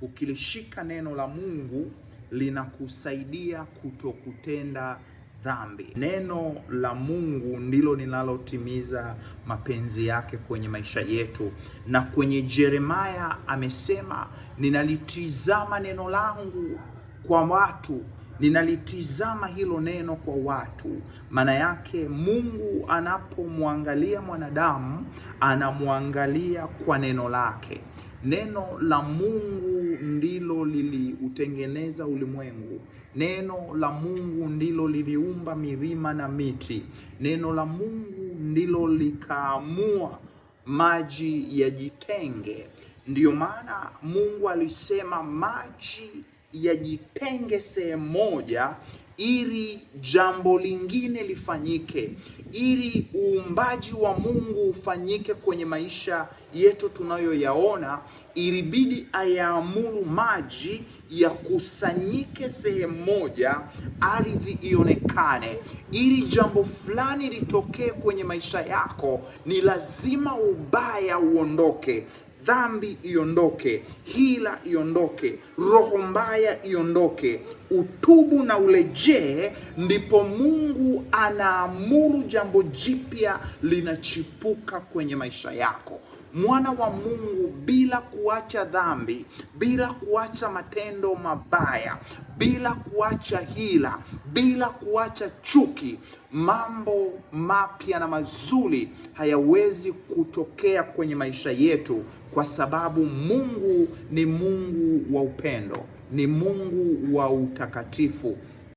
ukilishika neno la Mungu linakusaidia kutokutenda dhambi. Neno la Mungu ndilo linalotimiza mapenzi yake kwenye maisha yetu. Na kwenye Yeremia amesema, ninalitizama neno langu kwa watu, ninalitizama hilo neno kwa watu. Maana yake Mungu anapomwangalia mwanadamu, anamwangalia kwa neno lake. Neno la Mungu ndilo liliutengeneza ulimwengu. Neno la Mungu ndilo liliumba milima na miti. Neno la Mungu ndilo likaamua maji yajitenge. Ndiyo maana Mungu alisema maji yajitenge sehemu moja ili jambo lingine lifanyike, ili uumbaji wa Mungu ufanyike kwenye maisha yetu tunayoyaona. Ilibidi ayaamuru maji yakusanyike sehemu moja, ardhi ionekane. Ili jambo fulani litokee kwenye maisha yako, ni lazima ubaya uondoke, dhambi iondoke, hila iondoke, roho mbaya iondoke, utubu na urejee. Ndipo Mungu anaamuru jambo jipya linachipuka kwenye maisha yako. Mwana wa Mungu, bila kuacha dhambi, bila kuacha matendo mabaya, bila kuacha hila, bila kuacha chuki, mambo mapya na mazuri hayawezi kutokea kwenye maisha yetu, kwa sababu Mungu ni Mungu wa upendo, ni Mungu wa utakatifu.